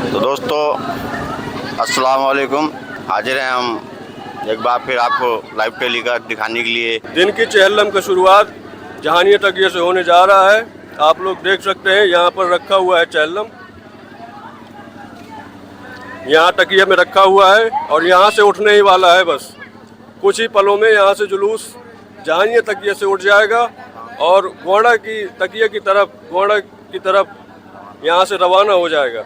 तो दोस्तों अस्सलाम वालेकुम, हाजिर हैं हम एक बार फिर आपको लाइव टेलीकास्ट दिखाने के लिए। दिन की चहलम का शुरुआत जहानिया तकिए से होने जा रहा है। आप लोग देख सकते हैं यहाँ पर रखा हुआ है चहलम, यहाँ तकिए में रखा हुआ है और यहाँ से उठने ही वाला है। बस कुछ ही पलों में यहाँ से जुलूस जहानिया तकिए से उठ जाएगा और गोंडा की तकिए की तरफ यहाँ से रवाना हो जाएगा।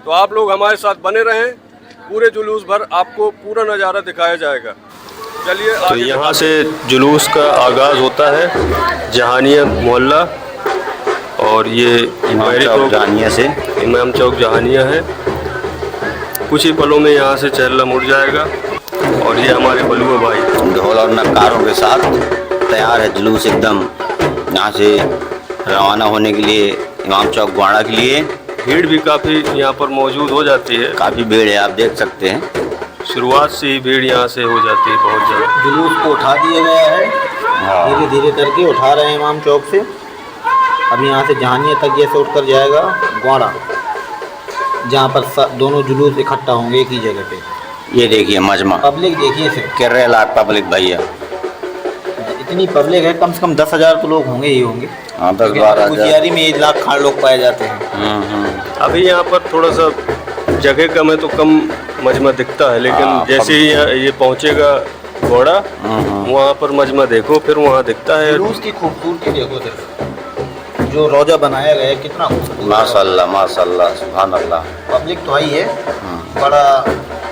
तो आप लोग हमारे साथ बने रहें, पूरे जुलूस भर आपको पूरा नज़ारा दिखाया जाएगा। चलिए तो यहाँ से जुलूस का आगाज़ होता है जहानिया मोहल्ला, और ये जहानिया से इमाम चौक जहानिया है। कुछ ही पलों में यहाँ से चहलम उड़ जाएगा और ये हमारे बलुआ भाई ढोल और नक्कारों के साथ तैयार है जुलूस एकदम यहाँ से रवाना होने के लिए इमाम चौक गोंडा के लिए। भीड़ भी काफ़ी यहाँ पर मौजूद हो जाती है, काफ़ी भीड़ है, आप देख सकते हैं। शुरुआत से ही भीड़ यहाँ से हो जाती है बहुत ज़्यादा। जुलूस को उठा दिया गया है, धीरे धीरे करके उठा रहे हैं इमाम चौक से। अब यहाँ से जहानिया तकिए से उठकर जाएगा गोंडा, जहाँ पर दोनों जुलूस इकट्ठा होंगे एक ही जगह पे। ये देखिए मजमा, पब्लिक देखिए इसे, कितने लाख पब्लिक भैया, इतनी पब्लिक है, कम से कम 10,000 तो लोग होंगे ही होंगे। हाँ 10-12 गुजियारी में 1 लाख खाड़ लोग पाए जाते हैं। अभी यहाँ पर थोड़ा सा जगह कम है तो कम मजमा दिखता है, लेकिन जैसे ही ये पहुँचेगा घोड़ा वहाँ पर मजमा देखो फिर वहाँ दिखता है। जुलूस की खूबसूरती देखो, देखो जो रोजा बनाया गया है कितना खूबसूरत। माशाल्लाह माशाल्लाह सुभान अल्लाह। पब्लिक तो आई है, बड़ा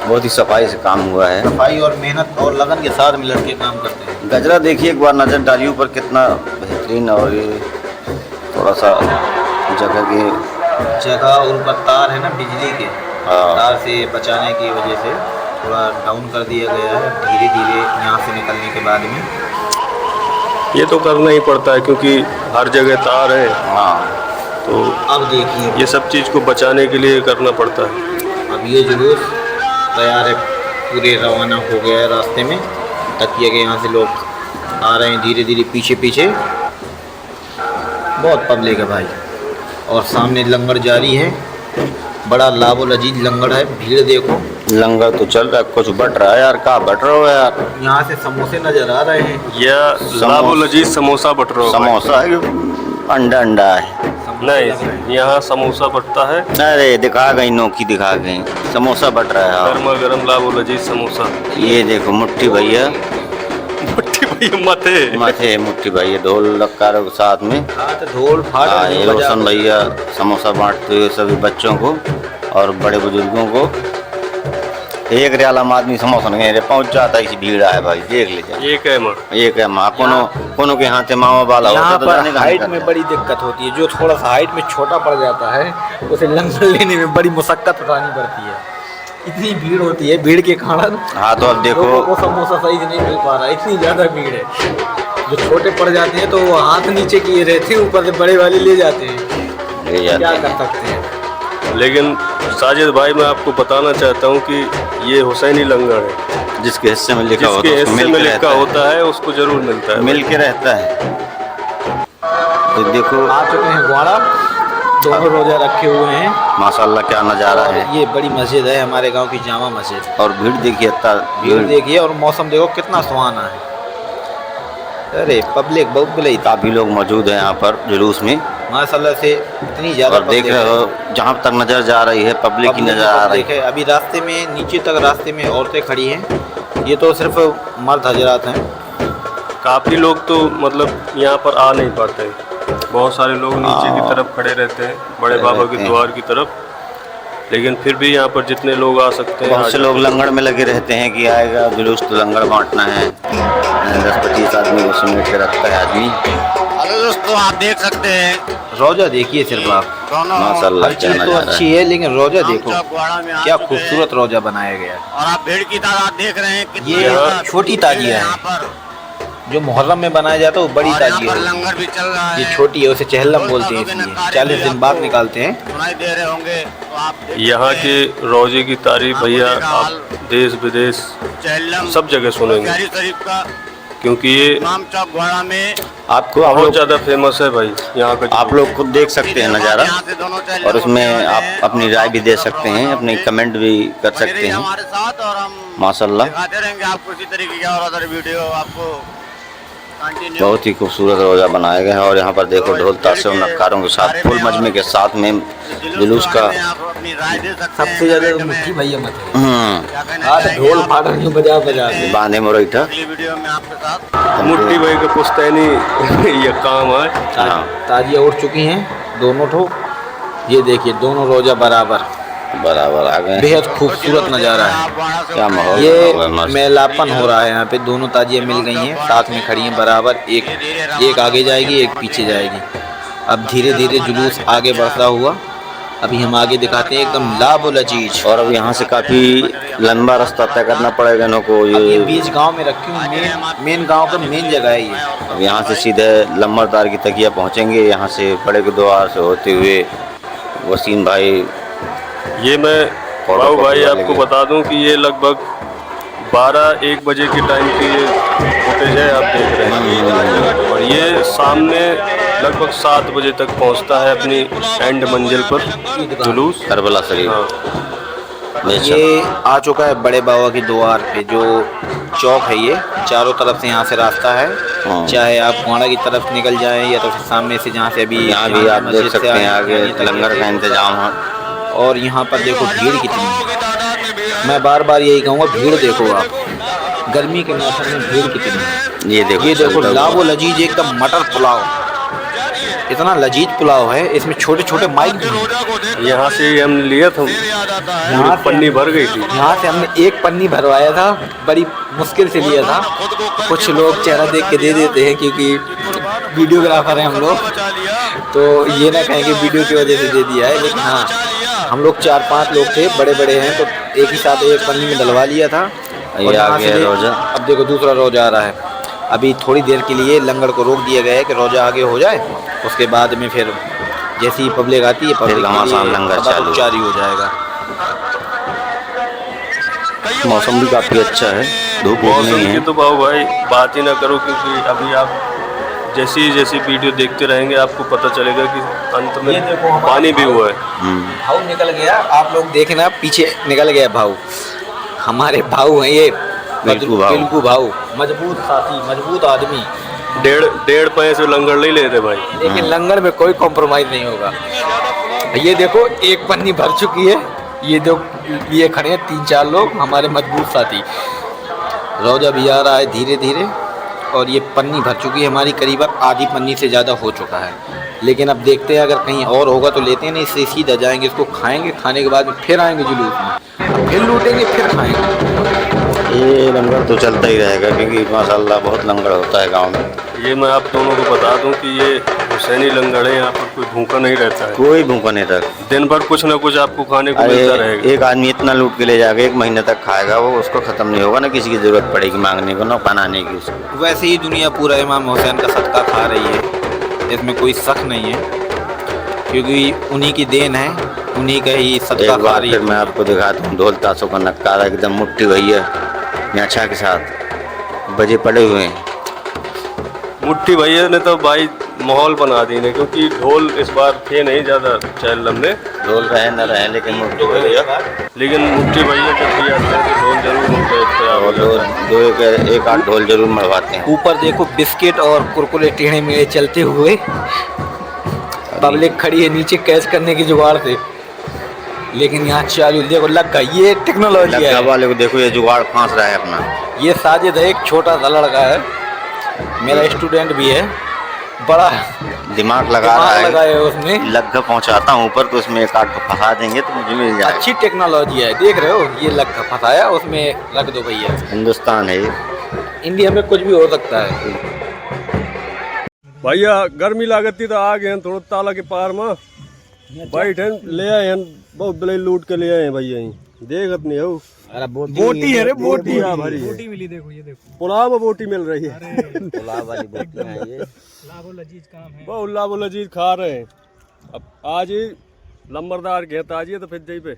बहुत ही सफाई से काम हुआ है। सफाई और मेहनत और लगन के साथ मिलकर के काम करते हैं। गजरा देखिए एक बार नज़र डालिए ऊपर, कितना बेहतरीन। और ये थोड़ा सा जगह और ऊपर तार है ना बिजली के, तार से बचाने की वजह से थोड़ा डाउन कर दिया गया है। धीरे धीरे यहाँ से निकलने के बाद में ये तो करना ही पड़ता है क्योंकि हर जगह तार है। हाँ तो अब देखिए ये सब चीज़ को बचाने के लिए करना पड़ता है। अब ये जुलूस तैयार है, पूरे रवाना हो गया है रास्ते में। तकिए के यहाँ से लोग आ रहे हैं धीरे धीरे पीछे पीछे, बहुत पब्लिक है भाई। और सामने लंगर जारी है, बड़ा लाबुल अजीज लंगर है। भीड़ देखो, लंगर तो चल रहा है, कुछ बट रहा है यार, कहाँ बट रहा हो यार। यहाँ से समोसे नजर आ रहे हैं। यह लाबुल अजीज समोसा बट रहा है। समोसा है कि अंडा है? नहीं, यहाँ समोसा बटता है। अरे दिखा गई, नोकी दिखा गई, समोसा बट रहा है। गर्मा गर्म लाबुल अजीज समोसा। ये देखो मुट्ठी भैया, मथे मुट्ठी भैया ढोल लक्कारों के साथ में। तो ढोल फाड़ ये रोशन भैया समोसा बांटते हुए सभी बच्चों को और बड़े बुजुर्गों को। एक रियाल आम आदमी समोसा नहीं पहुँच जाता, इसी भीड़ है भाई, देख लीजिए। एक है माँ कोनो के हाथ मामा वाला यहाँ पर हाइट में बड़ी दिक्कत होती है। जो थोड़ा सा हाइट में छोटा पड़ जाता है उसे लंगर लेने में बड़ी मुशक्कत उठानी पड़ती है, इतनी भीड़ होती है। भीड़ के कारण हाँ तो अब देखो लोगों को समोसा सही से नहीं मिल पा रहा है, इतनी ज़्यादा भीड़ है। जो छोटे पड़ जाते हैं तो वो हाथ नीचे किए रहते हैं, ऊपर से बड़े वाले ले जाते हैं। क्या कर सकते हैं। लेकिन साजिद भाई मैं आपको बताना चाहता हूँ कि ये हुसैनी लंगर है, जिसके हिस्से में लिखा होता है उसको जरूर मिलता है, मिल के रहता है। तो देखो आ चुके हैं गोंडा, दोनों रोजा रखे हुए हैं। माशाल्लाह क्या नज़ारा है। ये बड़ी मस्जिद है हमारे गांव की जामा मस्जिद। और भीड़ देखिए, भीड़ देखिए और मौसम देखो कितना सुहाना है। अरे पब्लिक बहुत बुलाई, काफ़ी लोग मौजूद हैं यहाँ पर जुलूस में माशाल्लाह से, इतनी ज़्यादा। और देख रहे हो जहाँ तक नज़र जा रही है पब्लिक की नज़र आ रही है। अभी रास्ते में नीचे तक रास्ते में औरतें खड़ी हैं, ये तो सिर्फ मर्द हजरात हैं। काफ़ी लोग तो मतलब यहाँ पर आ नहीं पाते, बहुत सारे लोग नीचे की तरफ खड़े रहते हैं बड़े बाबा के द्वार की तरफ। लेकिन फिर भी यहाँ पर जितने लोग आ सकते हैं, बहुत से लोग लंगर में लगे रहते हैं कि आएगा जुलूस तो लंगर बांटना है। 10-25 आदमी को समेट के रखता है आदमी। हेलो दोस्तों, आप देख सकते हैं रोजा देखिए सिर्फ आप, माशाल्लाह हर चीज़ तो अच्छी है लेकिन रोजा देखो क्या खूबसूरत रोजा बनाया गया है। और आप भीड़ की तादाद देख रहे हैं, ये छोटी ताजिया है। जो मुहर्रम में बनाया जाता है वो बड़ी ताजिया है, लंगर भी चल रहा है। ये छोटी है, उसे चहलम बोलते हैं, इसलिए 40 दिन बाद निकालते हैं। सुनाई दे रहे होंगे तो आप यहाँ के रोजे की तारीफ भैया आप देश विदेश सब जगह सुनेंगे। क्योंकि ये इमाम चौक घोड़ा में आपको बहुत ज़्यादा फेमस है भाई यहाँ का। आप लोग खुद देख सकते हैं नज़ारा, और उसमें आप अपनी राय भी दे सकते हैं, अपनी कमेंट भी कर सकते हैं। हमारे साथ और हम माशाल्लाह दिखाते रहेंगे आपको इसी तरीके की और अदर वीडियो आपको कंटिन्यू। बहुत ही खूबसूरत रोजा बनाया गया है। और यहाँ पर देखो ढोल ताशे और नक्कारों के साथ फुल मजमे के साथ में जुलूस का आप अपनी राय दे सकते हैं। सबसे ज़्यादा तो मुट्ठी भैया मत है। क्या कहना आज चाहिए ढोल आप फाड़ रही बजा बजा के। बांधे मुरैठा। अगली वीडियो में आपके साथ मुट्ठी भाई का पुश्तैनी ये काम है। हाँ ताजियाँ उठ चुकी हैं दोनों ठो। ये देखिए दोनों रोजा बराबर, बराबर आ गए। बेहद खूबसूरत नज़ारा है। क्या माहौल बना ये हुआ है मस्त। मेलापन हो रहा है यहाँ पे। दोनों ताजियाँ मिल गई हैं, साथ में खड़ी हैं बराबर। एक आगे जाएगी, एक पीछे जाएगी। अब धीरे धीरे जुलूस आगे बढ़ता हुआ अभी हम आगे दिखाते हैं एकदम लाबुलजीज। और अब यहाँ से काफी लंबा रास्ता तय करना पड़ेगा इन्हों को। ये ये बीच गांव में रखी हूँ, मेन गांव का मेन जगह है ये। अब यहाँ से सीधे लंबरदार की तकिया पहुँचेंगे। यहाँ से बड़े के द्वार से होते हुए वसीम भाई। ये मैं बाबू भाई आपको बता दूं कि ये लगभग 12-1 बजे के टाइम की ये फुटेज है, आप देख रहे हैं। और ये सामने लगभग 7 बजे तक पहुंचता है अपनी एंड मंजिल पर जुलूस करबला शरीफ। हाँ। बेशक। ये आ चुका है बड़े बाबा के द्वार पे। जो चौक है ये चारों तरफ से यहाँ से रास्ता है। हाँ। चाहे आप कुआड़ा की तरफ निकल जाएं या तो फिर सामने से जहाँ से अभी यहाँ भी आप देख सकते हैं आगे लंगर का इंतजाम है। और यहाँ पर देखो भीड़ कितनी है। मैं बार बार यही कहूँगा, भीड़ देखो आप। गर्मी के मौसम में भीड़ कितनी है। ये देखो ये देखो चलता हुआ। लाबो लजीज एकदम मटर पुलाव। इतना लजीज पुलाव है, इसमें छोटे छोटे माइक भी हैं। यहाँ से हमने लिया था, यहाँ से पन्नी भर गई थी। यहाँ से हमने एक पन्नी भरवाया था, बड़ी मुश्किल से लिया था। कुछ लोग चेहरा देख के दे देते हैं क्योंकि वीडियोग्राफर हैं हम लोग, तो ये ना कहें कि वीडियो की वजह से दे दिया है। लेकिन हाँ, हम लोग 4-5 लोग थे, बड़े बड़े हैं, तो एक ही साथ एक पन्नी में डलवा लिया था। और ये आ यहाँ गया से रोजा। अब देखो दूसरा रोजा आ रहा है। अभी थोड़ी देर के लिए लंगर को रोक दिया गया है कि रोजा आगे हो जाए, उसके बाद में फिर जैसी ही पब्लिक आती है पब्लिक घमासान लंगर चालू जारी हो जाएगा। मौसम भी काफी अच्छा है, धूप भी मौसम नहीं की है। तो बाबू भाई बात ही ना करो, क्योंकि अभी आप जैसी वीडियो देखते रहेंगे आपको पता चलेगा कि अंत ये में देखो हमारा पानी भी हुआ है। भाऊ निकल गया, आप लोग देखना पीछे निकल गया भाऊ। हमारे भाऊ हैं ये, बिल्कू भाऊ, मजबूत साथी, मजबूत आदमी। 1.5 पैसे लंगर नहीं लेते भाई। लेकिन लंगर में कोई कॉम्प्रोमाइज नहीं होगा। ये देखो एक पन्नी भर चुकी है। ये खड़े हैं 3-4 लोग हमारे मजबूत साथी। रोजा भी आ रहा है धीरे धीरे, और ये पन्नी भर चुकी है हमारी, करीबन आधी पन्नी से ज़्यादा हो चुका है। लेकिन अब देखते हैं, अगर कहीं और होगा तो लेते हैं, नहीं इससे सीधा जाएंगे, इसको खाएंगे, खाने के बाद में फिर आएंगे जुलूस में, फिर लूटेंगे, फिर खाएंगे। ये लंगर तो चलता ही रहेगा क्योंकि माशाल्लाह बहुत लंगर होता है गांव में। ये मैं आप दोनों को बता दूं कि ये हुसैनी लंगर है, यहाँ पर कोई भूखा नहीं रहता है। कोई भूखा नहीं रहता। दिन भर कुछ ना कुछ आपको खाने को मिलता अरे रहेगा। एक आदमी इतना लूट के ले जाएगा, 1 महीने तक खाएगा वो, उसको खत्म नहीं होगा, ना किसी की जरूरत पड़ेगी मांगने को, ना बनाने की उसको। वैसे ही दुनिया पूरा इमाम हुसैन का सदका खा रही है, इसमें कोई शक नहीं है, क्योंकि उन्हीं की देन है, उन्हीं का ही सदका एक खा बार रही फिर है। मैं आपको दिखाता हूँ ढोल ताशों का नक्कारा, एकदम मुट्ठी भैया न्याछा के साथ बजे पड़े हुए हैं। मुट्ठी भैया ने तो भाई माहौल बना दी ने, क्योंकि ढोल इस बार थे नहीं ज़्यादा चैलम में। ढोल रहे न रहे, लेकिन मुट्ठी भैया लेकिन मुट्ठी भैया जब भी आते हैं तो ढोल जरूर उनका तैयार हो और जाता है। 1-8 ढोल जरूर मरवाते हैं। ऊपर देखो बिस्किट और कुरकुरे टेढ़े मेढ़े चलते हुए पब्लिक खड़ी है नीचे कैच करने की जुगाड़ से, लेकिन यहाँ चालू देखो लग गया। ये टेक्नोलॉजी लड़का है। वाले को देखो, ये जुगाड़ फांस रहा है अपना। ये साजिद है, एक छोटा सा लड़का है, मेरा स्टूडेंट भी है, बड़ा दिमाग लगा रहा है। लगाया है उसने। लग्गा पहुंचाता हूँ ऊपर, तो उसमें 1-8 को फंसा देंगे तो मुझे मिल जाएगा। अच्छी टेक्नोलॉजी है, देख रहे हो, ये लग फंसाया उसमें, रख दो भैया। हिंदुस्तान है ये। इंडिया में कुछ भी हो सकता है। भैया गर्मी लागती तो आ गए थोड़ा ताला के पार में बैठे ले आए हैं, बहुत बड़े लूट के ले आए हैं भैया। देखत नहीं हो, बोटी है रे, बोटी है भरी, बोटी मिली, देखो ये देखो पुलाव में बोटी मिल रही है। पुलाव वाली बोटी है ये। बहुत लाभ लजीज खा रहे हैं। अब आज ही लंबरदार के आज तो फिर जई पे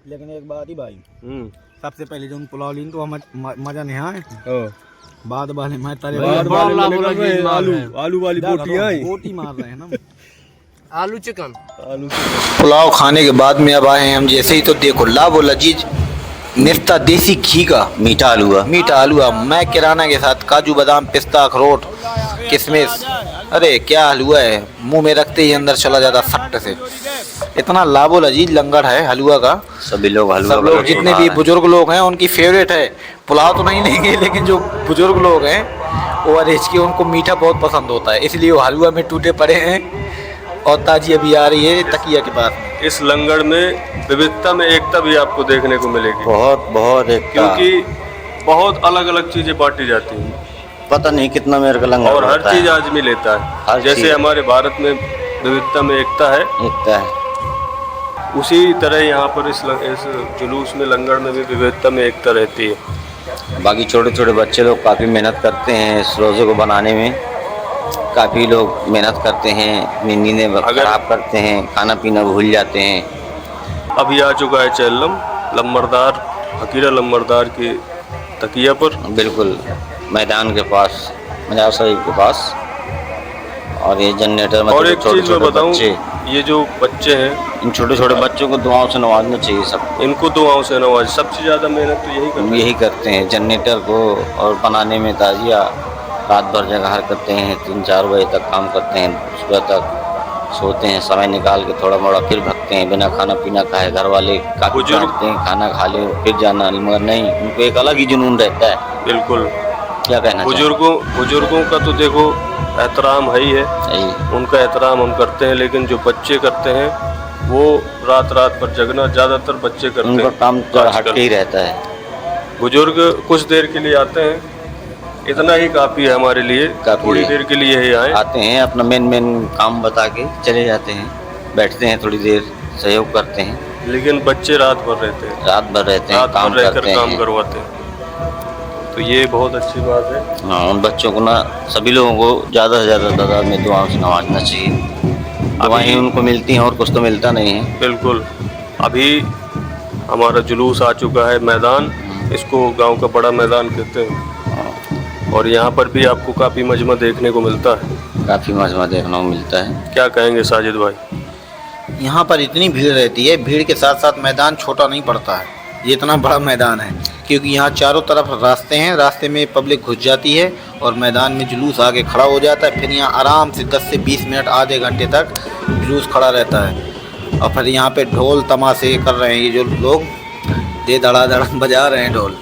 लेकिन एक बात ही भाई, सबसे पहले जो पुलाव लीन तो मजा नहीं आए, बाद वाले मैं आलू वाली बोटी मार रहे हैं ना। आलू चिकन पुलाव खाने के बाद में अब आए हैं हम, जैसे ही तो देखो लाबो लजीज निफ्ता देसी घी का मीठा हलवा, मैं किराना के साथ काजू बादाम पिस्ता अखरोट किशमिश, अरे क्या हलवा है, मुंह में रखते ही अंदर चला जाता सट से। इतना लाबो लजीज लंगर है हलवा का। सभी लोग सब लोग जितने भी बुजुर्ग लोग हैं उनकी फेवरेट है। पुलाव तो नहीं लेंगे, लेकिन जो बुजुर्ग लोग हैं ओवर एज के, उनको मीठा बहुत पसंद होता है, इसलिए वो हलवा में टूटे पड़े हैं। और ताजी अभी आ रही है तकिया के पास में। इस लंगर में विविधता में एकता भी आपको देखने को मिलेगी, बहुत एकता, क्योंकि बहुत अलग अलग चीजें बांटी जाती हैं। पता नहीं कितना मेरे का लंगर और हर चीज आदमी लेता है। जैसे हमारे भारत में विविधता में एकता है, उसी तरह यहाँ पर इस जुलूस में लंगर में भी विविधता में एकता रहती है। बाकी छोटे छोटे बच्चे लोग काफ़ी मेहनत करते हैं इस रोज़े को बनाने में, काफ़ी लोग मेहनत करते हैं, अपनी नींदें खराब करते हैं, खाना पीना भूल जाते हैं। अभी आ चुका है चेल्लम लम्बरदार, हकीरा लम्बरदार की तकिया पर, बिल्कुल मैदान के पास, मजार शरीफ के पास। और ये जनरेटर में और एक चीज़ मैं बताऊँ, ये जो बच्चे हैं, इन छोटे छोटे बच्चों को दुआओं से नवाजना चाहिए सब, इनको दुआओं से नवाज। सबसे ज़्यादा मेहनत तो यही करते हैं जनरेटर को और बनाने में ताजिया। रात भर जगह करते हैं, 3-4 बजे तक काम करते हैं, सुबह तक सोते हैं, समय निकाल के थोड़ा मोड़ा फिर भगते हैं बिना खाना पीना खाए। घर वाले काफ़ी डांटते हैं, खाना खा ले फिर जाना, मगर नहीं, उनको एक अलग ही जुनून रहता है। बिल्कुल, क्या कहना बुजुर्गों का तो देखो एहतराम है ही है, उनका एहतराम हम करते हैं, लेकिन जो बच्चे करते हैं वो रात रात पर जगना ज़्यादातर बच्चे करते हैं, उनका काम हटके ही रहता है। बुजुर्ग कुछ देर के लिए आते हैं, इतना ही काफ़ी है हमारे लिए, थोड़ी देर के लिए ही आते हैं, अपना मेन काम बता के चले जाते हैं, बैठते हैं थोड़ी देर, सहयोग करते हैं। लेकिन बच्चे रात भर रहते हैं, काम करवाते हैं, तो ये बहुत अच्छी बात है। हाँ, उन बच्चों को ना सभी लोगों को ज़्यादा से ज़्यादा तादाद में दुआओं से नवाजना चाहिए। दुआएं उनको मिलती हैं और कुछ तो मिलता नहीं है। बिल्कुल, अभी हमारा जुलूस आ चुका है मैदान, इसको गांव का बड़ा मैदान कहते हैं, और यहाँ पर भी आपको काफ़ी मजमा देखने को मिलता है। काफ़ी मजमा देखने को मिलता है। क्या कहेंगे साजिद भाई? यहाँ पर इतनी भीड़ रहती है, भीड़ के साथ साथ मैदान छोटा नहीं पड़ता है, ये इतना बड़ा मैदान है, क्योंकि यहाँ चारों तरफ रास्ते हैं, रास्ते में पब्लिक घुस जाती है और मैदान में जुलूस आके खड़ा हो जाता है। फिर यहाँ आराम से 10 से 20 मिनट आधे घंटे तक जुलूस खड़ा रहता है। और फिर यहाँ पे ढोल तमाशे कर रहे हैं ये जो लोग, दे धड़ा धड़ा बजा रहे हैं ढोल,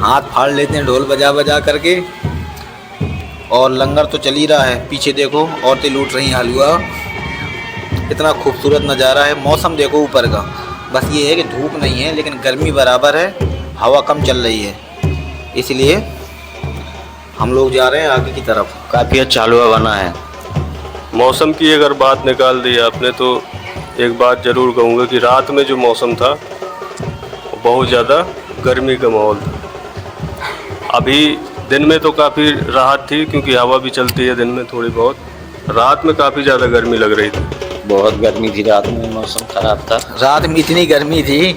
हाथ फाड़ लेते हैं ढोल बजा बजा करके। और लंगर तो चल ही रहा है, पीछे देखो औरतें लूट रही हैं हलवा, इतना खूबसूरत नज़ारा है। मौसम देखो ऊपर का, बस ये है कि धूप नहीं है लेकिन गर्मी बराबर है, हवा कम चल रही है, इसलिए हम लोग जा रहे हैं आगे की तरफ। काफ़ी अच्छा हलवा बना है। मौसम की अगर बात निकाल दी आपने, तो एक बात ज़रूर कहूँगा कि रात में जो मौसम था बहुत ज़्यादा गर्मी का माहौल था। अभी दिन में तो काफ़ी राहत थी, क्योंकि हवा भी चलती है दिन में थोड़ी बहुत। रात में काफ़ी ज़्यादा गर्मी लग रही थी, बहुत गर्मी थी रात में, मौसम ख़राब था। रात में इतनी गर्मी थी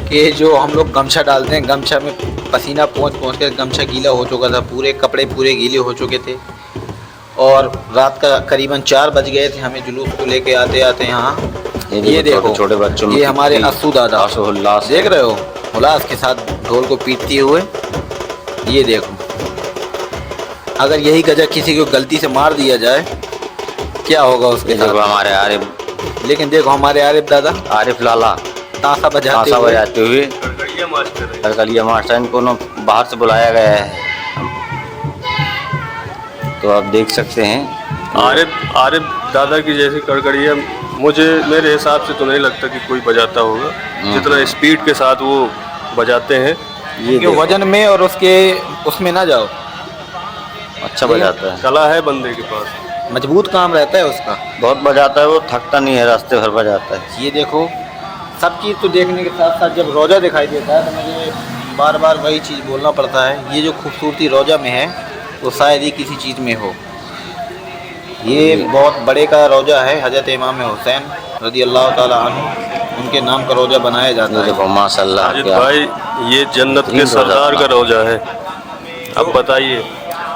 कि जो हम लोग गमछा डालते हैं, गमछा में पसीना पहुँच कर गमछा गीला हो चुका था, पूरे कपड़े पूरे गीले हो चुके थे। और रात का करीबन 4 बज गए थे हमें जुलूस को लेके आते आते यहाँ। ये देखो छोटे बच्चों, ये हमारे अस्सू दादा उल्लास देख रहे हो, उल्लास के साथ ढोल को पीटते हुए। ये देखो, अगर यही गजा किसी को गलती से मार दिया जाए क्या होगा उसके साथ। हमारे आरिफ, लेकिन देखो हमारे आरिफ दादा, आरिफ लाला ताशा बजाते हुए कड़कड़िया मास्टर, इनको ना बाहर से बुलाया गया है, तो आप देख सकते हैं। आरिफ दादा की जैसी कड़कड़िया मेरे हिसाब से तो नहीं लगता कि कोई बजाता होगा, जितना स्पीड के साथ वो बजाते हैं। ये वजन में और उसमें ना जाओ, अच्छा बजाता है, कला है बंदे के पास, मजबूत काम रहता है उसका, बहुत बजाता है, वो थकता नहीं है, रास्ते भर बजाता है। ये देखो, सब चीज़ तो देखने के साथ साथ जब रोज़ा दिखाई देता है तो मुझे बार बार वही चीज़ बोलना पड़ता है। ये जो खूबसूरती रोज़ा में है वो शायद ही किसी चीज़ में हो। ये बहुत बड़े का रोज़ा है, हज़रत इमाम हुसैन रज़ी अल्लाह ताला अन्हु उनके नाम का रोजा बनाया जाता है। देखो माशाल्लाह साजिद क्या भाई, ये जन्नत के सरदार का रोजा है। अब बताइए,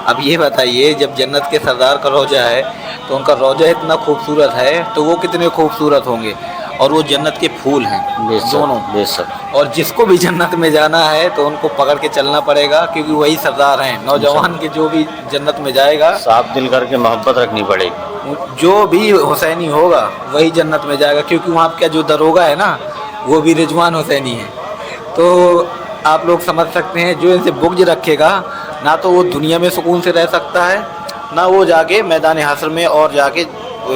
अब ये बताइए, जब जन्नत के सरदार का रोजा है तो उनका रोजा इतना खूबसूरत है तो वो कितने खूबसूरत होंगे। और वो जन्नत के फूल हैं दोनों। बेशक। और जिसको भी जन्नत में जाना है तो उनको पकड़ के चलना पड़ेगा, क्योंकि वही सरदार हैं। नौजवान के जो भी जन्नत में जाएगा, साफ दिल करके मोहब्बत रखनी पड़ेगी। जो भी हुसैनी होगा वही जन्नत में जाएगा, क्योंकि वहाँ का जो दरोगा है ना, वो भी रिजवान हुसैनी है। तो आप लोग समझ सकते हैं, जो इनसे बुग़्ज़ रखेगा ना तो वो दुनिया में सुकून से रह सकता है, ना वो जाके मैदान हश्र में और जाके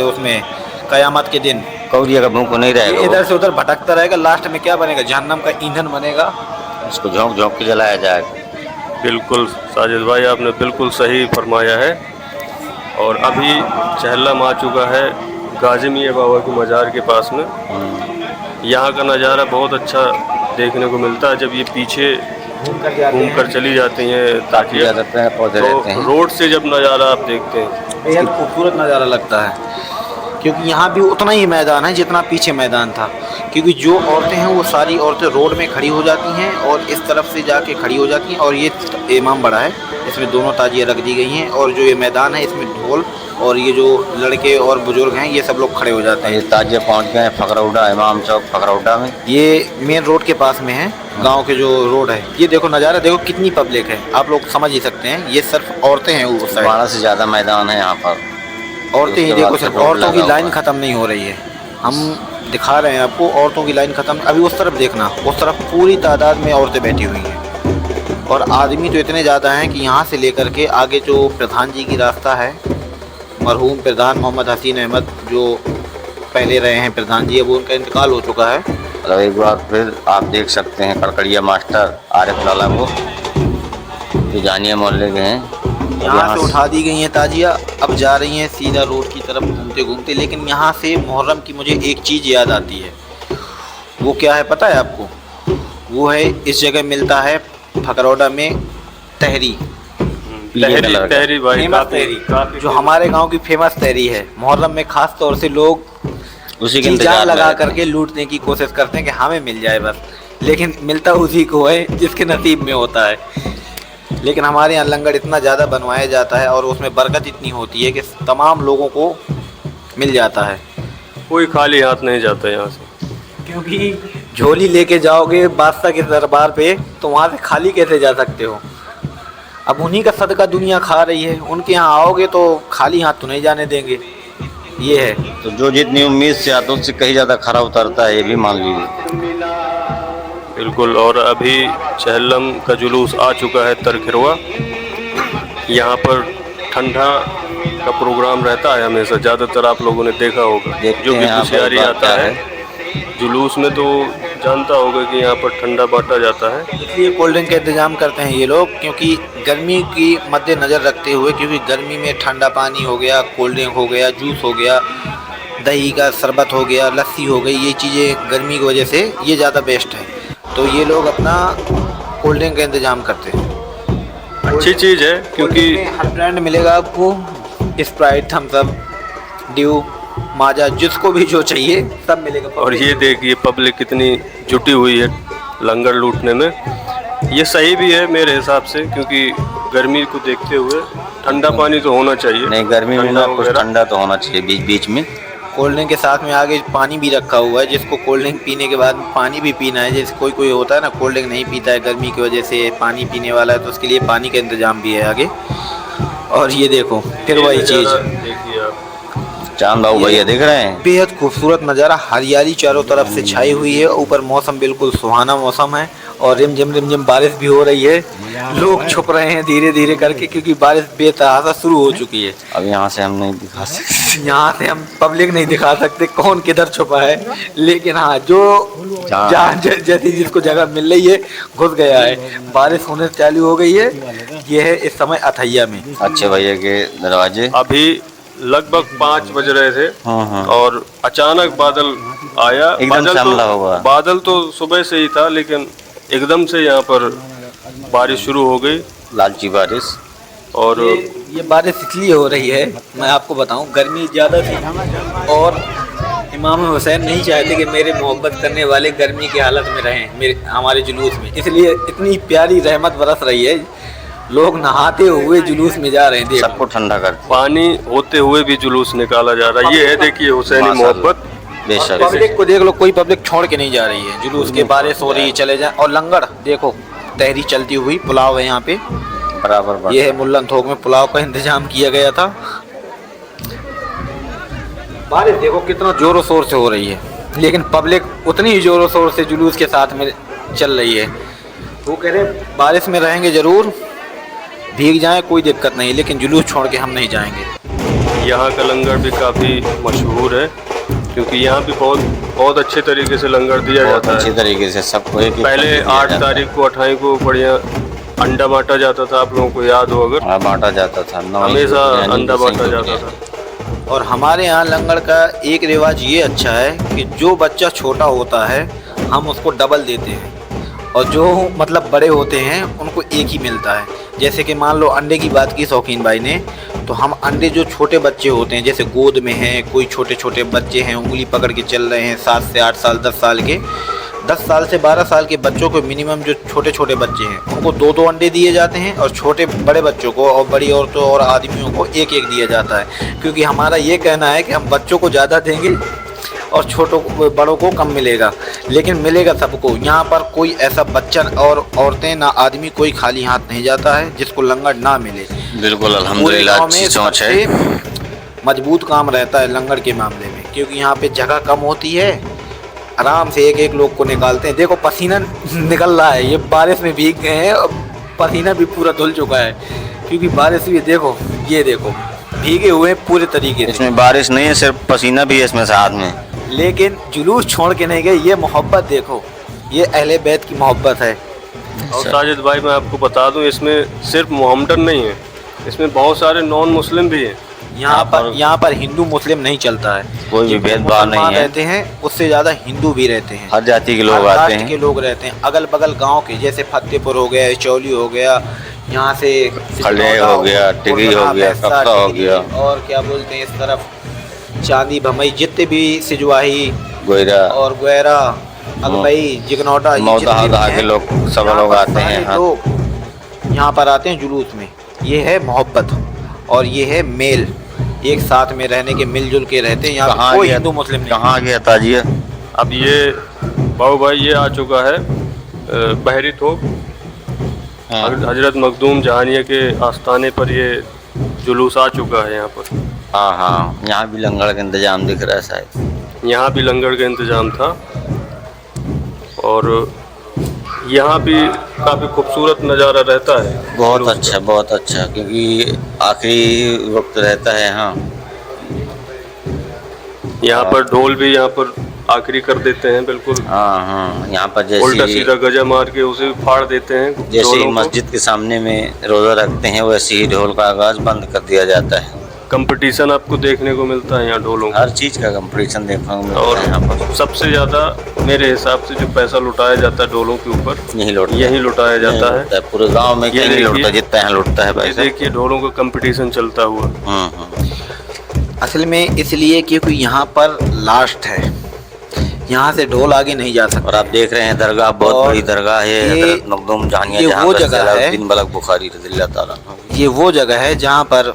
उसमें क़यामत के दिन कौरिया का भूख नहीं रहेगा, इधर से उधर भटकता रहेगा। लास्ट में क्या बनेगा? जहन्नम का ईंधन बनेगा। उसको झोंक झोंक के जलाया जाएगा। बिल्कुल साजिद भाई, आपने बिल्कुल सही फरमाया है। और अभी चहलम आ चुका है गाजी मियाँ बाबा की मज़ार के पास में। यहाँ का नज़ारा बहुत अच्छा देखने को मिलता है। जब ये पीछे घूम कर चली जाती हैं ताकि पौधे रहते हैं, रोड से जब नज़ारा आप देखते हैं, बेहद खूबसूरत नज़ारा लगता है। क्योंकि यहाँ भी उतना ही मैदान है जितना पीछे मैदान था, क्योंकि जो औरतें हैं वो सारी औरतें रोड में खड़ी हो जाती हैं और इस तरफ से जाके खड़ी हो जाती हैं। और ये इमाम बड़ा है, इसमें दोनों ताजियाँ रख दी गई हैं। और जो ये मैदान है इसमें ढोल और ये जो लड़के और बुजुर्ग हैं ये सब लोग खड़े हो जाते हैं। ये ताजिया पहुँच गए हैं फकरौडा, इमाम चौक फकरौडा में। ये मेन रोड के पास में है, गांव के जो रोड है। ये देखो नज़ारा, देखो कितनी पब्लिक है, आप लोग समझ ही सकते हैं। ये सिर्फ औरतें हैं उस साइड, 12 से ज़्यादा मैदान है यहाँ पर। औरतें ही उसके देखो, बाद सिर्फ से रोड औरतों की लगा लाइन हुआ है। ख़त्म नहीं हो रही है। हम दिखा रहे हैं आपको, औरतों की लाइन ख़त्म। अभी उस तरफ देखना, उस तरफ पूरी तादाद में औरतें बैठी हुई हैं। और आदमी तो इतने ज़्यादा हैं कि यहाँ से लेकर के आगे जो प्रधान जी की रास्ता है, मरहूम प्रधान मोहम्मद हसीन अहमद जो पहले रहे हैं प्रधान जी, अब उनका इंतकाल हो चुका है। मतलब एक बार फिर आप देख सकते हैं कड़कड़िया मास्टर आरिफ लाला को, जो जानिया मोहल्ले के हैं। यहाँ से उठा दी गई हैं ताजिया, अब जा रही हैं सीधा रोड की तरफ घूमते घूमते। लेकिन यहाँ से मुहर्रम की मुझे एक चीज़ याद आती है। वो क्या है पता है आपको? वो है, इस जगह मिलता है फकरौडा में तहरी। तहरी भाई, फेमस तहरी, जो हमारे गांव की फेमस तहरी है। मुहर्रम में ख़ास तौर से लोग उसी के जी जान इंतजार में लगा रहते हैं। करके लूटने की कोशिश करते हैं कि हमें मिल जाए बस, लेकिन मिलता उसी को है जिसके नसीब में होता है। लेकिन हमारे यहाँ लंगर इतना ज़्यादा बनवाया जाता है और उसमें बरकत इतनी होती है कि तमाम लोगों को मिल जाता है। कोई खाली हाथ नहीं जाता यहाँ से, क्योंकि झोली लेके जाओगे बादशाह के दरबार पे तो वहाँ से खाली कैसे जा सकते हो? अब उन्हीं का सदका दुनिया खा रही है, उनके यहाँ आओगे तो खाली हाथ तो नहीं जाने देंगे। ये है तो जो जितनी उम्मीद से आता है उससे कहीं ज़्यादा खरा उतरता है, ये भी मान लीजिए। बिल्कुल। और अभी चहलम का जुलूस आ चुका है तरखिरवा। यहाँ पर ठंडा का प्रोग्राम रहता है हमेशा, ज़्यादातर आप लोगों ने देखा होगा। जो भी कुशियारी आता है जुलूस में तो जानता होगा कि यहाँ पर ठंडा बांटा जाता है। इसलिए कोल्ड ड्रिंक का इंतजाम करते हैं ये लोग, क्योंकि गर्मी की मद्देनज़र रखते हुए। क्योंकि गर्मी में ठंडा पानी हो गया, कोल्ड ड्रिंक हो गया, जूस हो गया, दही का शरबत हो गया, लस्सी हो गई, ये चीज़ें गर्मी की वजह से ये ज़्यादा बेस्ट है। तो ये लोग अपना कोल्ड ड्रिंक का इंतज़ाम करते हैं। अच्छी चीज़ है, क्योंकि हर ब्रांड मिलेगा आपको, स्प्राइट, थम्स अप, ड्यू, माजा, जिसको भी जो चाहिए सब मिलेगा। और ये देखिए पब्लिक कितनी जुटी हुई है लंगर लूटने में। ये सही भी है मेरे हिसाब से, क्योंकि गर्मी को देखते हुए ठंडा पानी तो होना चाहिए। नहीं, गर्मी में ना कुछ ठंडा तो होना चाहिए बीच बीच में। कोल्ड ड्रिंक के साथ में आगे पानी भी रखा हुआ है, जिसको कोल्ड ड्रिंक पीने के बाद पानी भी पीना है। जैसे कोई कोई होता है ना, कोल्ड ड्रिंक नहीं पीता है गर्मी की वजह से, पानी पीने वाला है, तो उसके लिए पानी का इंतजाम भी है आगे। और ये देखो फिर वही चीज़, देखिए आप, चांद बाबू भैया दिख रहे हैं। बेहद खूबसूरत नज़ारा, हरियाली चारों तरफ से छाई हुई है। ऊपर मौसम बिल्कुल सुहाना मौसम है और रिमझिम बारिश भी हो रही है। लोग छुप रहे हैं धीरे धीरे करके, क्योंकि बारिश बेतहाशा शुरू हो चुकी है। अब यहाँ से हम नहीं दिखा सकते, यहाँ से हम पब्लिक नहीं दिखा सकते कौन किधर छुपा है, लेकिन हाँ जो जहाँ जैसी जिसको जगह मिल रही है घुस गया है। बारिश होने चालू हो गई है। ये है इस समय अथैया में अच्छे भैया के दरवाजे। अभी लगभग 5 बज रहे थे और अचानक बादल आया। बादल तो सुबह से ही था, लेकिन एकदम से यहाँ पर बारिश शुरू हो गई, लालची बारिश। और ये बारिश इसलिए हो रही है, मैं आपको बताऊं, गर्मी ज़्यादा थी और इमाम हुसैन नहीं चाहते कि मेरे मोहब्बत करने वाले गर्मी की हालत में रहें मेरे हमारे जुलूस में, इसलिए इतनी प्यारी रहमत बरस रही है। लोग नहाते हुए जुलूस में जा रहे हैं, देखो। सबको ठंडा कर पानी होते हुए भी जुलूस निकाला जा रहा है। ये है देखिए हुसैनी मोहब्बत। बेशक। पब्लिक को देख लो, कोई पब्लिक छोड़ के नहीं जा रही है जुलूस के, बारिश हो रही है चले जाए। और लंगर देखो, तहरी चलती हुई, पुलाव है यहाँ पे बराबर। ये है मुल्लन थोक में पुलाव का इंतजाम किया गया था। बारिश देखो कितना जोरों शोर से हो रही है, लेकिन पब्लिक उतनी ही जोरों शोर से जुलूस के साथ में चल रही है। वो कह रहे बारिश में रहेंगे जरूर, भीग जाएं कोई दिक्कत नहीं, लेकिन जुलूस छोड़ के हम नहीं जाएंगे। यहाँ का लंगर भी काफ़ी मशहूर है, क्योंकि यहाँ भी बहुत अच्छे तरीके से लंगर दिया जाता है। अच्छी तरीके से सबको एक पहले 8 तारीख को 28 को बढ़िया अंडा बांटा जाता था, आप लोगों को याद हो अगर। बांटा जाता था, हमेशा अंडा बांटा जाता था। और हमारे यहाँ लंगर का एक रिवाज ये अच्छा है कि जो बच्चा छोटा होता है हम उसको डबल देते हैं, और जो मतलब बड़े होते हैं उनको एक ही मिलता है। जैसे कि मान लो अंडे की बात की शौकीन भाई ने, तो हम अंडे जो छोटे बच्चे होते हैं, जैसे गोद में हैं, कोई छोटे छोटे बच्चे हैं उंगली पकड़ के चल रहे हैं 7 से 8 साल 10 साल के, 10 साल से 12 साल के बच्चों को मिनिमम जो छोटे छोटे बच्चे हैं उनको 2-2 अंडे दिए जाते हैं, और छोटे बड़े बच्चों को और बड़ी औरतों और आदमियों को 1-1 दिया जाता है। क्योंकि हमारा ये कहना है कि हम बच्चों को ज़्यादा देंगे और छोटों को बड़ों को कम मिलेगा, लेकिन मिलेगा सबको। यहाँ पर कोई ऐसा बच्चा और औरतें ना आदमी कोई खाली हाथ नहीं जाता है जिसको लंगर ना मिले। बिल्कुल अल्हम्दुलिल्लाह, अच्छी सोच है। मजबूत काम रहता है लंगर के मामले में, क्योंकि यहाँ पे जगह कम होती है, आराम से एक लोग को निकालते हैं। देखो पसीना निकल रहा है, ये बारिश में भीग गए हैं और पसीना भी पूरा धुल चुका है, क्योंकि बारिश भी देखो, ये देखो भीगे हुए पूरे तरीके से। इसमें बारिश नहीं है, सिर्फ पसीना भी है इसमें साथ में। लेकिन जुलूस छोड़ के नहीं गए, ये मोहब्बत देखो, ये अहले बैत की मोहब्बत है। और साजिद भाई मैं आपको बता दूं, इसमें सिर्फ मोहम्मदन नहीं है, इसमें बहुत सारे नॉन मुस्लिम भी हैं। यहाँ पर हिंदू मुस्लिम नहीं चलता है, कोई भी भेदभाव नहीं है। रहते हैं, उससे ज़्यादा हिंदू भी रहते हैं, हर जाति के लोग आते हैं, के लोग रहते हैं। अगल बगल गांव के, जैसे फतेहपुर हो गया, चौली हो गया, यहाँ से खले हो गया, टिगी हो गया, कप्ता हो गया, और क्या बोलते हैं इस तरफ चांदी भमई, जितने भी सिजवाही गोयरा और गोयरा अगबई जिगनौटा के लोग सब लोग आते हैं। लोग यहाँ पर आते हैं जुलूस में। ये है मोहब्बत और ये है मेल, एक साथ में रहने के, मिलजुल के रहते हैं। यहाँ कोई हिंदू मुस्लिम नहीं। कहाँ गया ताजिया? अब ये बाबू भाई ये आ चुका है बहरी थोक, हजरत मखदूम जहानिया के आस्थाने पर ये जुलूस आ चुका है यहाँ पर। हाँ, यहाँ भी लंगर का इंतजाम दिख रहा है शायद। यहाँ भी लंगर का इंतजाम था, और यहाँ भी काफ़ी खूबसूरत नज़ारा रहता है। बहुत अच्छा, क्योंकि आखिरी वक्त रहता है। हाँ, यहाँ पर ढोल भी यहाँ पर आखिरी कर देते हैं बिल्कुल। हाँ, यहाँ पर जैसे उल्टा सीधा गजा मार के उसे फाड़ देते हैं। जैसे ही मस्जिद के सामने में रोज़ा रखते हैं, वैसे ही ढोल का आगाज बंद कर दिया जाता है। कंपटीशन आपको देखने को मिलता है यहाँ ढोलों का, हर चीज़ का कंपटीशन देखने को मिलता और है यहाँ पर। सबसे ज़्यादा मेरे हिसाब से जो पैसा लुटाया जाता है ढोलों के ऊपर, यही लुटाया जाता है। पूरे गांव में कहीं नहीं लुटता जितना यहाँ लुटता है पैसा। देखिए ढोलों का कंपटीशन चलता हुआ। असल में इसलिए क्योंकि यहाँ पर लास्ट है, यहाँ से ढोल आगे नहीं जा सकता। और आप देख रहे हैं दरगाह, बहुत बड़ी दरगाह है हज़रत मखदूम जहानिया, वो जगह है बलख बुखारी रज़ियल्लाहु ताला। ये वो जगह है जहाँ पर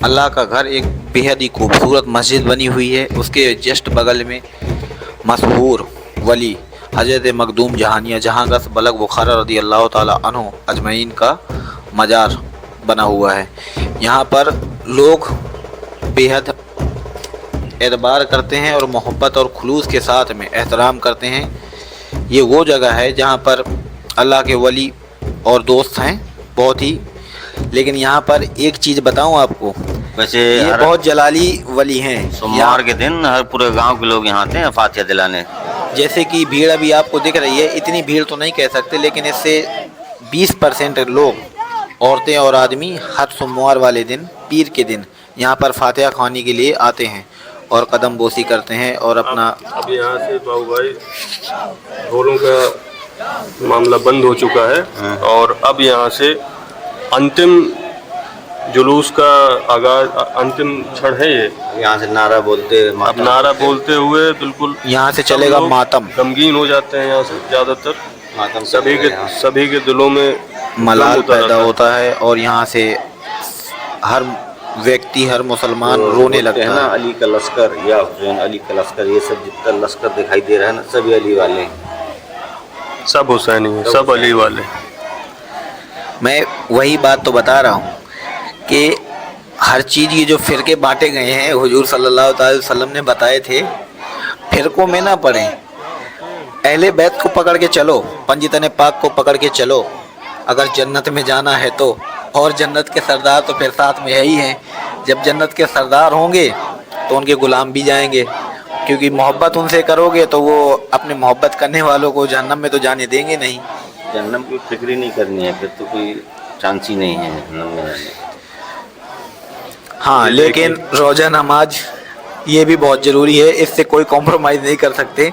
अल्लाह का घर, एक बेहद ही खूबसूरत मस्जिद बनी हुई है। उसके जस्ट बगल में मशहूर वली हज़रत मखदूम जहानिया जहांगीर बलख बुखारा रज़ियल्लाहु ताला अन्हु अजमईन का मज़ार बना हुआ है। यहाँ पर लोग बेहद एतबार करते हैं और मोहब्बत और खुलूस के साथ में एहतराम करते हैं। ये वो जगह है जहाँ पर अल्लाह के वली और दोस्त हैं बहुत ही। लेकिन यहाँ पर एक चीज़ बताऊँ आपको, वैसे ये बहुत जलाली वली हैं। सोमवार के दिन हर पूरे गांव के लोग यहाँ आते हैं फातिहा दिलाने। जैसे कि भीड़ अभी आपको दिख रही है, इतनी भीड़ तो नहीं कह सकते, लेकिन इससे 20% लोग, औरतें और आदमी, हर सोमवार वाले दिन, पीर के दिन यहाँ पर फातिहा खाने के लिए आते हैं और कदम बोसी करते हैं और अपना। अब यहाँ से बाबू भाई ढोलों का मामला बंद हो चुका है, और अब यहाँ से अंतिम जुलूस का आगाज अंतिम क्षण है ये। यहाँ से नारा बोलते अब नारा बोलते हुए बिल्कुल यहाँ से चलेगा मातम। गमगीन हो जाते हैं यहाँ से ज़्यादातर। मातम सभी के दिलों में मलाल गम उतर पैदा आता है। होता है और यहाँ से हर व्यक्ति, हर मुसलमान रोने लगता है ना। है। अली का लश्कर या हुसैन अली का लश्कर, ये सब जितना लश्कर दिखाई दे रहा है ना, सभी अली वाले हैं। सब हुसैनी हैं, सब अली वाले। मैं वही बात तो बता रहा हूँ कि हर चीज़ ये जो फ़िरके बांटे गए हैं, हुजूर सल्लल्लाहु अलैहि वसल्लम ने बताए थे, फ़िरकों में ना पड़ें। अहले बैत को पकड़ के चलो, पंजितन पाक को पकड़ के चलो, अगर जन्नत में जाना है तो। और जन्नत के सरदार तो फिर साथ में है ही हैं। जब जन्नत के सरदार होंगे तो उनके ग़ुलाम भी जाएंगे, क्योंकि मोहब्बत उनसे करोगे तो वो अपने मोहब्बत करने वालों को जहन्नम में तो जाने देंगे नहीं। जन्नम की फिक्र ही नहीं करनी है, फिर तो कोई चांस ही नहीं है जहन्नम में जाने। हाँ, लेकिन रोज़ा नमाज ये भी बहुत ज़रूरी है, इससे कोई कॉम्प्रोमाइज़ नहीं कर सकते।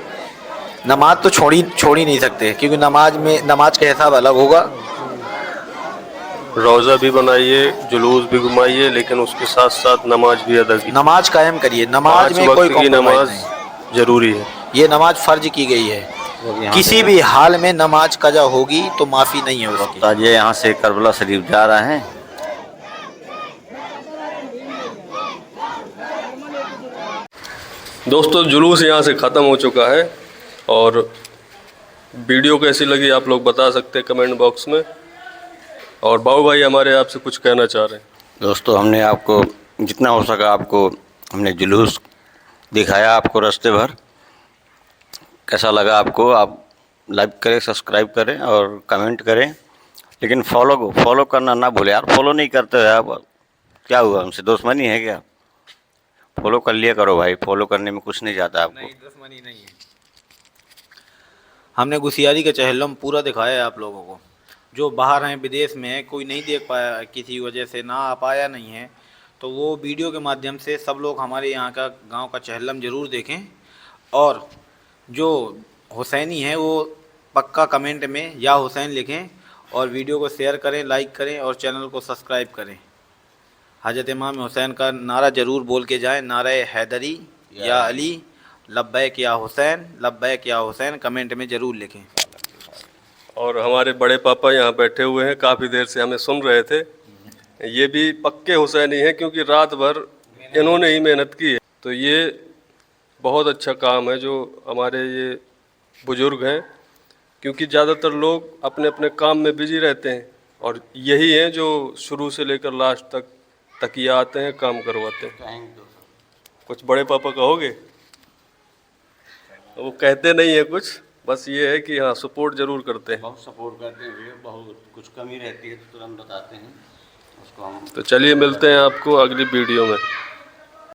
नमाज तो छोड़ ही नहीं सकते, क्योंकि नमाज का हिसाब अलग होगा। रोज़ा भी बनाइए, जुलूस भी घुमाइए, लेकिन उसके साथ साथ नमाज भी अदा कीजिए। नमाज कायम करिए, नमाज में कोई की कॉम्प्रोमाइज़ नमाज नहीं। जरूरी है। ये नमाज फ़र्ज की गई है, किसी भी हाल में नमाज कज़ा होगी तो माफ़ी नहीं है उसकी। तो आज ये यहाँ से करबला शरीफ जा रहे हैं। दोस्तों जुलूस यहाँ से ख़त्म हो चुका है और वीडियो कैसी लगी आप लोग बता सकते हैं कमेंट बॉक्स में। और बाबू भाई हमारे आपसे कुछ कहना चाह रहे हैं। दोस्तों हमने आपको जितना हो सका आपको हमने जुलूस दिखाया आपको रास्ते भर। कैसा लगा आपको? आप लाइक करें, सब्सक्राइब करें और कमेंट करें, लेकिन फॉलो करना ना भूलें यार। फॉलो नहीं करते हो आप, क्या हुआ? हमसे दुश्मनी है क्या? फॉलो कर लिया करो भाई, फॉलो करने में कुछ नहीं जाता आपको। नहीं, दुश्मनी नहीं है। हमने गुसियारी का चहलम पूरा दिखाया है आप लोगों को। जो बाहर हैं, विदेश में है, कोई नहीं देख पाया, किसी वजह से ना आ पाया नहीं है, तो वो वीडियो के माध्यम से सब लोग हमारे यहाँ का गांव का चहलम ज़रूर देखें। और जो हुसैनी है वो पक्का कमेंट में या हुसैन लिखें और वीडियो को शेयर करें, लाइक करें और चैनल को सब्सक्राइब करें। हज़रत इमाम हुसैन का नारा ज़रूर बोल के जाएं, नारे हैदरी या अली, लब्बैक या हुसैन, लब्बैक या हुसैन, कमेंट में ज़रूर लिखें। और हमारे बड़े पापा यहाँ बैठे हुए हैं, काफ़ी देर से हमें सुन रहे थे। ये भी पक्के हुसैनी हैं क्योंकि रात भर इन्होंने ही मेहनत की है। तो ये बहुत अच्छा काम है जो हमारे ये बुज़ुर्ग हैं, क्योंकि ज़्यादातर लोग अपने अपने काम में बिजी रहते हैं और यही हैं जो शुरू से लेकर लास्ट तक तकिया आते हैं, काम करवाते हैं। कुछ बड़े पापा कहोगे? वो कहते नहीं है कुछ, बस ये है कि हाँ सपोर्ट ज़रूर करते हैं। बहुत सपोर्ट करते हैं, बहुत कुछ कमी रहती है तो तुरंत बताते हैं उसको हम। तो चलिए मिलते हैं आपको अगली वीडियो में।